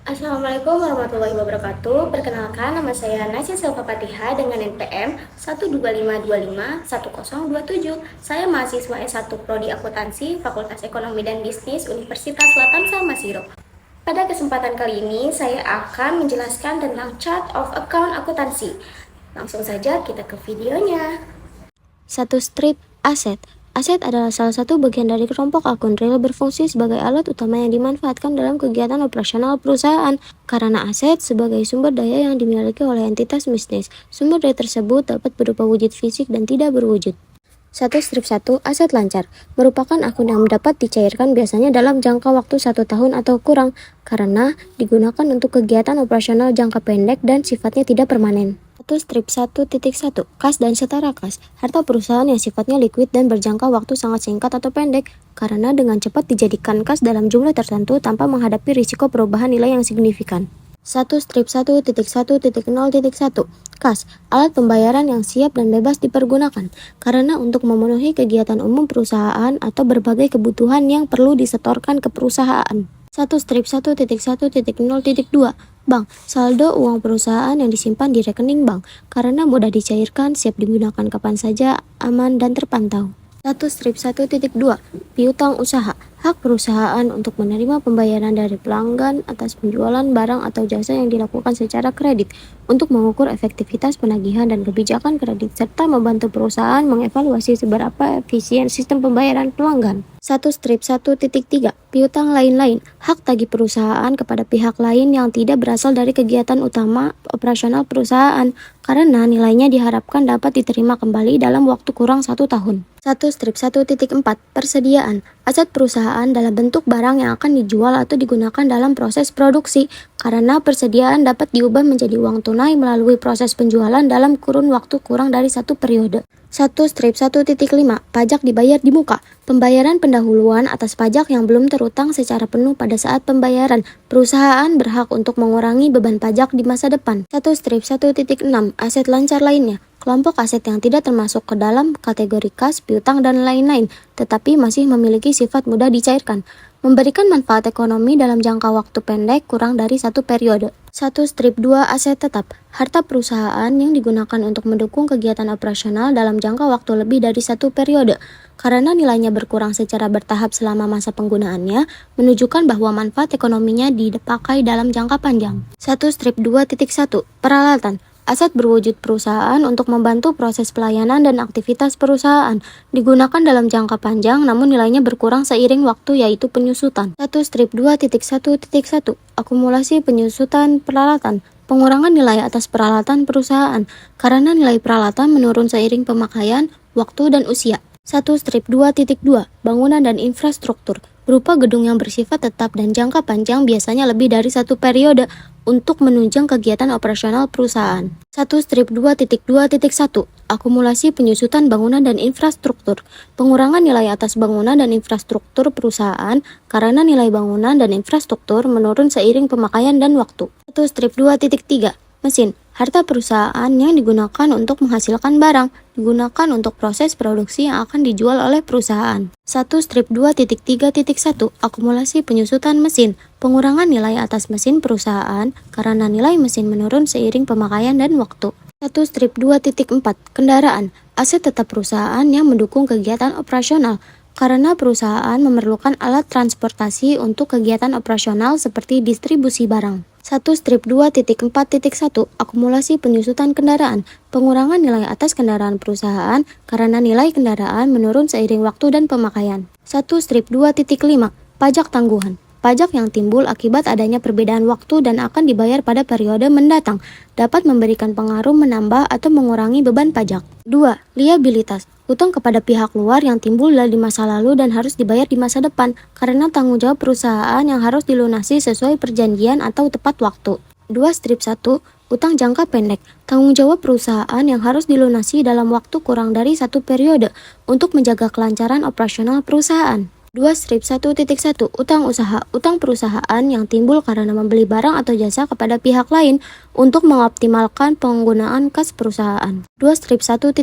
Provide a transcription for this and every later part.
Assalamualaikum warahmatullahi wabarakatuh. Perkenalkan, nama saya Nasya Silva Fatihah dengan NPM 125251027. Saya mahasiswa S1 Prodi Akuntansi, Fakultas Ekonomi dan Bisnis, Universitas Selatan Sammasiro. Pada kesempatan kali ini, saya akan menjelaskan tentang chart of account akuntansi. Langsung saja kita ke videonya. 1. Strip aset. Aset adalah salah satu bagian dari kelompok akun real berfungsi sebagai alat utama yang dimanfaatkan dalam kegiatan operasional perusahaan. Karena aset sebagai sumber daya yang dimiliki oleh entitas bisnis, sumber daya tersebut dapat berupa wujud fisik dan tidak berwujud. 1. Strip 1. Aset lancar merupakan akun yang dapat dicairkan biasanya dalam jangka waktu 1 tahun atau kurang, karena digunakan untuk kegiatan operasional jangka pendek dan sifatnya tidak permanen. 1. Strip 1.1. Kas dan setara kas, harta perusahaan yang sifatnya liquid dan berjangka waktu sangat singkat atau pendek, karena dengan cepat dijadikan kas dalam jumlah tertentu tanpa menghadapi risiko perubahan nilai yang signifikan. 1. Strip 1.1.0.1. Kas, alat pembayaran yang siap dan bebas dipergunakan, karena untuk memenuhi kegiatan umum perusahaan atau berbagai kebutuhan yang perlu disetorkan ke perusahaan. 1. Strip 1.1.0.2. Bank, saldo uang perusahaan yang disimpan di rekening bank, karena mudah dicairkan, siap digunakan kapan saja, aman dan terpantau. 1. Strip 1.2. Piutang usaha, hak perusahaan untuk menerima pembayaran dari pelanggan atas penjualan barang atau jasa yang dilakukan secara kredit, untuk mengukur efektivitas penagihan dan kebijakan kredit, serta membantu perusahaan mengevaluasi seberapa efisien sistem pembayaran pelanggan. 1. Strip 1.3. Piutang lain-lain, hak tagih perusahaan kepada pihak lain yang tidak berasal dari kegiatan utama operasional perusahaan, karena nilainya diharapkan dapat diterima kembali dalam waktu kurang 1 tahun. 1. Strip 1.4. Persediaan, aset perusahaan dalam bentuk barang yang akan dijual atau digunakan dalam proses produksi, karena persediaan dapat diubah menjadi uang tunai melalui proses penjualan dalam kurun waktu kurang dari 1 periode. 1. Strip 1.5. Pajak dibayar di muka, pembayaran pendahuluan atas pajak yang belum terutang secara penuh pada saat pembayaran. Perusahaan berhak untuk mengurangi beban pajak di masa depan. 1. Strip 1.6. Aset lancar lainnya, kelompok aset yang tidak termasuk ke dalam kategori kas, piutang, dan lain-lain, tetapi masih memiliki sifat mudah dicairkan, memberikan manfaat ekonomi dalam jangka waktu pendek kurang dari 1 periode. 1. Strip 2. Aset tetap, harta perusahaan yang digunakan untuk mendukung kegiatan operasional dalam jangka waktu lebih dari 1 periode, karena nilainya berkurang secara bertahap selama masa penggunaannya, menunjukkan bahwa manfaat ekonominya dipakai dalam jangka panjang. 1. Strip 2.1. Peralatan, aset berwujud perusahaan untuk membantu proses pelayanan dan aktivitas perusahaan, digunakan dalam jangka panjang namun nilainya berkurang seiring waktu, yaitu penyusutan. 1. Strip 2.1.1. Akumulasi penyusutan peralatan, pengurangan nilai atas peralatan perusahaan, karena nilai peralatan menurun seiring pemakaian, waktu, dan usia. 1. Strip 2.2. Bangunan dan infrastruktur, berupa gedung yang bersifat tetap dan jangka panjang, biasanya lebih dari 1 periode, untuk menunjang kegiatan operasional perusahaan. 1. Strip 2.2.1. Akumulasi penyusutan bangunan dan infrastruktur, pengurangan nilai atas bangunan dan infrastruktur perusahaan, karena nilai bangunan dan infrastruktur menurun seiring pemakaian dan waktu. 1. Strip 2.3. Mesin, harta perusahaan yang digunakan untuk menghasilkan barang, digunakan untuk proses produksi yang akan dijual oleh perusahaan. 1. Strip 2.3.1. Akumulasi penyusutan mesin, pengurangan nilai atas mesin perusahaan, karena nilai mesin menurun seiring pemakaian dan waktu. 1. Strip 2.4. Kendaraan, aset tetap perusahaan yang mendukung kegiatan operasional, karena perusahaan memerlukan alat transportasi untuk kegiatan operasional seperti distribusi barang. 1. Strip 2.4.1. Akumulasi penyusutan kendaraan, pengurangan nilai atas kendaraan perusahaan, karena nilai kendaraan menurun seiring waktu dan pemakaian. 1. Strip 2.5. Pajak tangguhan, pajak yang timbul akibat adanya perbedaan waktu dan akan dibayar pada periode mendatang, dapat memberikan pengaruh menambah atau mengurangi beban pajak. 2. Liabilitas, hutang kepada pihak luar yang timbul dari masa lalu dan harus dibayar di masa depan, karena tanggung jawab perusahaan yang harus dilunasi sesuai perjanjian atau tepat waktu. 2. Strip 1. Utang jangka pendek, tanggung jawab perusahaan yang harus dilunasi dalam waktu kurang dari 1 periode, untuk menjaga kelancaran operasional perusahaan. 2 strip 1.1 Utang usaha. Utang perusahaan yang timbul karena membeli barang atau jasa kepada pihak lain untuk mengoptimalkan penggunaan kas perusahaan. 2 strip 1.2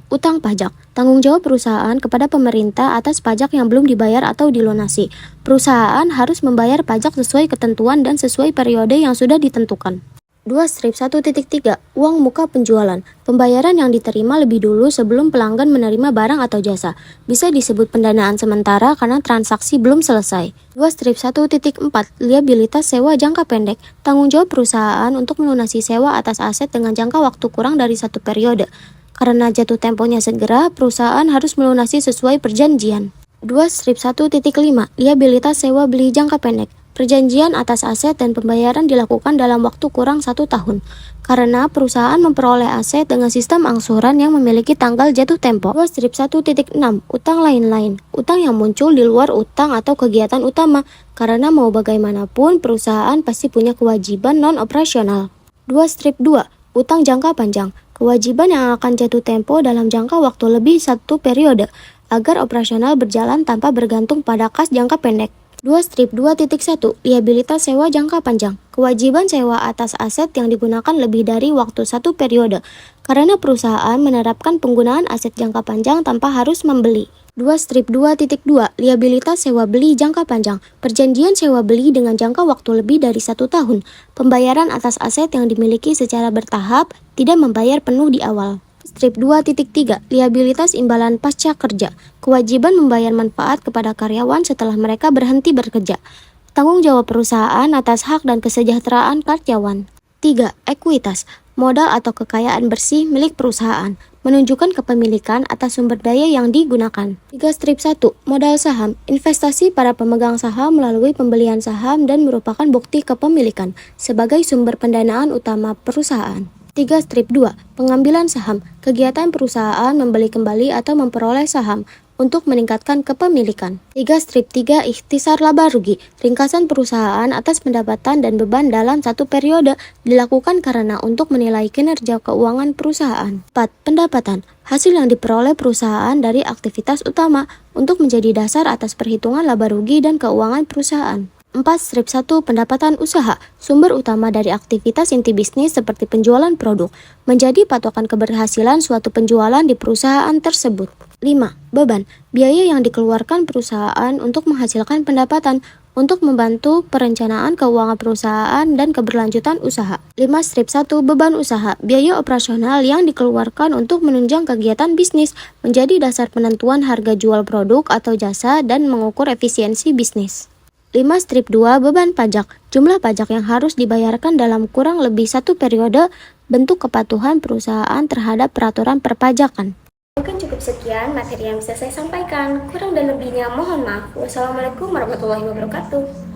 Utang pajak. Tanggung jawab perusahaan kepada pemerintah atas pajak yang belum dibayar atau dilunasi. Perusahaan harus membayar pajak sesuai ketentuan dan sesuai periode yang sudah ditentukan. 2 strip 1.3 Uang muka penjualan. Pembayaran yang diterima lebih dulu sebelum pelanggan menerima barang atau jasa. Bisa disebut pendanaan sementara karena transaksi belum selesai. 2 strip 1.4 Liabilitas sewa jangka pendek. Tanggung jawab perusahaan untuk melunasi sewa atas aset dengan jangka waktu kurang dari 1 periode. Karena jatuh temponya segera, perusahaan harus melunasi sesuai perjanjian. 2 strip 1.5 Liabilitas sewa beli jangka pendek. Perjanjian atas aset dan pembayaran dilakukan dalam waktu kurang 1 tahun, karena perusahaan memperoleh aset dengan sistem angsuran yang memiliki tanggal jatuh tempo. 2 strip 1.6 Utang lain-lain. Utang yang muncul di luar utang atau kegiatan utama, karena mau bagaimanapun perusahaan pasti punya kewajiban non-operasional. 2 strip 2 Utang jangka panjang. Kewajiban yang akan jatuh tempo dalam jangka waktu lebih 1 periode, agar operasional berjalan tanpa bergantung pada kas jangka pendek. 2 strip 2.1 Liabilitas sewa jangka panjang. Kewajiban sewa atas aset yang digunakan lebih dari waktu 1 periode, karena perusahaan menerapkan penggunaan aset jangka panjang tanpa harus membeli. 2 strip 2.2 Liabilitas sewa beli jangka panjang. Perjanjian sewa beli dengan jangka waktu lebih dari 1 tahun. Pembayaran atas aset yang dimiliki secara bertahap, tidak membayar penuh di awal. Strip 2.3 Liabilitas imbalan pasca kerja. Kewajiban membayar manfaat kepada karyawan setelah mereka berhenti bekerja. Tanggung jawab perusahaan atas hak dan kesejahteraan karyawan. 3. Ekuitas. Modal atau kekayaan bersih milik perusahaan. Menunjukkan kepemilikan atas sumber daya yang digunakan. 3 strip 1 Modal saham. Investasi para pemegang saham melalui pembelian saham dan merupakan bukti kepemilikan sebagai sumber pendanaan utama perusahaan. 3 strip 2 Pengambilan saham. Kegiatan perusahaan membeli kembali atau memperoleh saham untuk meningkatkan kepemilikan. 3 strip 3 Ikhtisar laba rugi. Ringkasan perusahaan atas pendapatan dan beban dalam 1 periode dilakukan karena untuk menilai kinerja keuangan perusahaan. 4. Pendapatan. Hasil yang diperoleh perusahaan dari aktivitas utama untuk menjadi dasar atas perhitungan laba rugi dan keuangan perusahaan. 4 strip 1 Pendapatan usaha. Sumber utama dari aktivitas inti bisnis seperti penjualan produk, menjadi patokan keberhasilan suatu penjualan di perusahaan tersebut. 5. Beban. Biaya yang dikeluarkan perusahaan untuk menghasilkan pendapatan untuk membantu perencanaan keuangan perusahaan dan keberlanjutan usaha. 5 strip 1 Beban usaha. Biaya operasional yang dikeluarkan untuk menunjang kegiatan bisnis, menjadi dasar penentuan harga jual produk atau jasa dan mengukur efisiensi bisnis. 5 strip 2 Beban pajak. Jumlah pajak yang harus dibayarkan dalam kurang lebih 1 periode, bentuk kepatuhan perusahaan terhadap peraturan perpajakan. Mungkin cukup sekian materi yang bisa saya sampaikan. Kurang dan lebihnya mohon maaf. Wassalamualaikum warahmatullahi wabarakatuh.